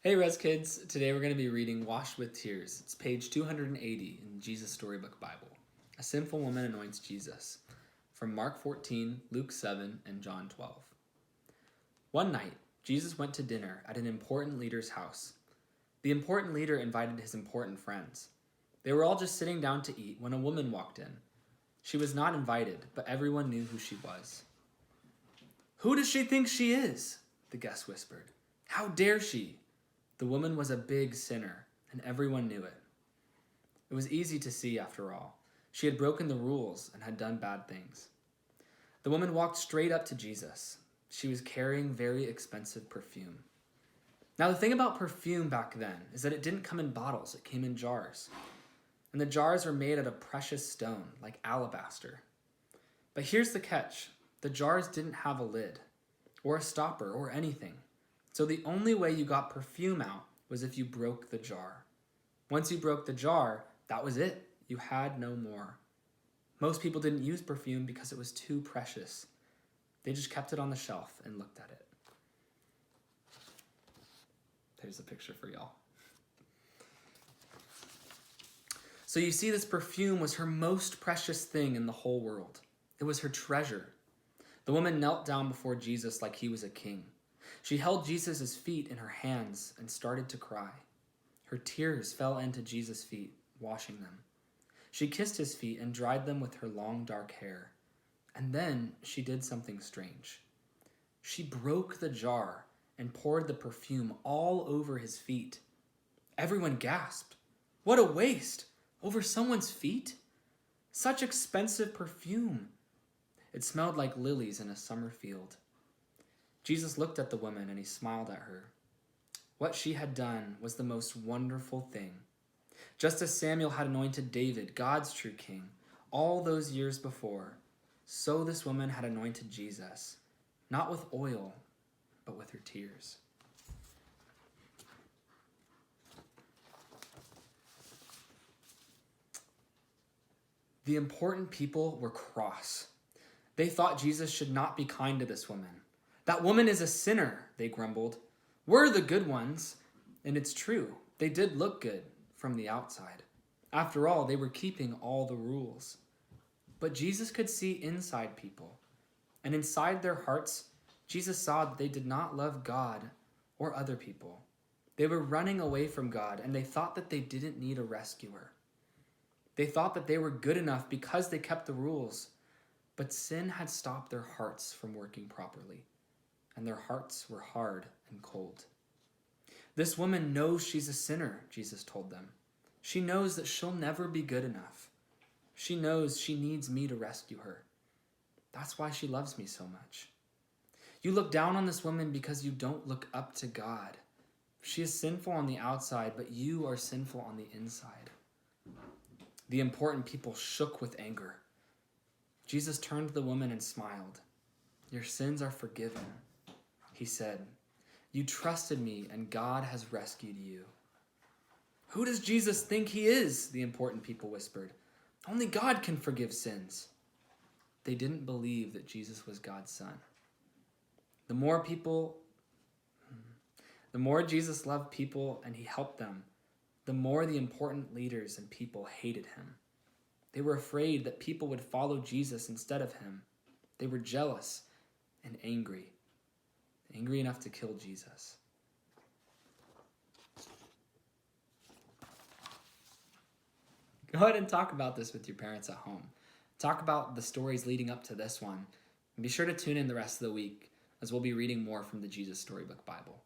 Hey ResKids, today we're going to be reading Washed with Tears. It's page 280 in Jesus Storybook Bible. A sinful woman anoints Jesus. From Mark 14, Luke 7, and John 12. One night, Jesus went to dinner at an important leader's house. The important leader invited his important friends. They were all just sitting down to eat when a woman walked in. She was not invited, but everyone knew who she was. "Who does she think she is?" the guests whispered. "How dare she?" The woman was a big sinner, and everyone knew it. It was easy to see, after all. She had broken the rules and had done bad things. The woman walked straight up to Jesus. She was carrying very expensive perfume. Now, the thing about perfume back then is that it didn't come in bottles, it came in jars. And the jars were made out of precious stone, like alabaster. But here's the catch. The jars didn't have a lid, or a stopper, or anything. So the only way you got perfume out was if you broke the jar. Once you broke the jar, that was it. You had no more. Most people didn't use perfume because it was too precious. They just kept it on the shelf and looked at it. There's a picture for y'all. So you see, this perfume was her most precious thing in the whole world. It was her treasure. The woman knelt down before Jesus like he was a king. She held Jesus' feet in her hands and started to cry. Her tears fell into Jesus' feet, washing them. She kissed his feet and dried them with her long dark hair. And then she did something strange. She broke the jar and poured the perfume all over his feet. Everyone gasped. What a waste! Over someone's feet? Such expensive perfume. It smelled like lilies in a summer field. Jesus looked at the woman and he smiled at her. What she had done was the most wonderful thing. Just as Samuel had anointed David, God's true king, all those years before, so this woman had anointed Jesus, not with oil, but with her tears. The important people were cross. They thought Jesus should not be kind to this woman. That woman is a sinner, they grumbled. We're the good ones. And it's true, they did look good from the outside. After all, they were keeping all the rules. But Jesus could see inside people. And inside their hearts, Jesus saw that they did not love God or other people. They were running away from God, and they thought that they didn't need a rescuer. They thought that they were good enough because they kept the rules. But sin had stopped their hearts from working properly. And their hearts were hard and cold. This woman knows she's a sinner, Jesus told them. She knows that she'll never be good enough. She knows she needs me to rescue her. That's why she loves me so much. You look down on this woman because you don't look up to God. She is sinful on the outside, but you are sinful on the inside. The important people shook with anger. Jesus turned to the woman and smiled. Your sins are forgiven. He said, you trusted me and God has rescued you. Who does Jesus think he is? The important people whispered. Only God can forgive sins. They didn't believe that Jesus was God's son. The more Jesus loved people and he helped them, the more the important leaders and people hated him. They were afraid that people would follow Jesus instead of him. They were jealous and angry enough to kill Jesus. Go ahead and talk about this with your parents at home. Talk about the stories leading up to this one. And be sure to tune in the rest of the week as we'll be reading more from the Jesus Storybook Bible.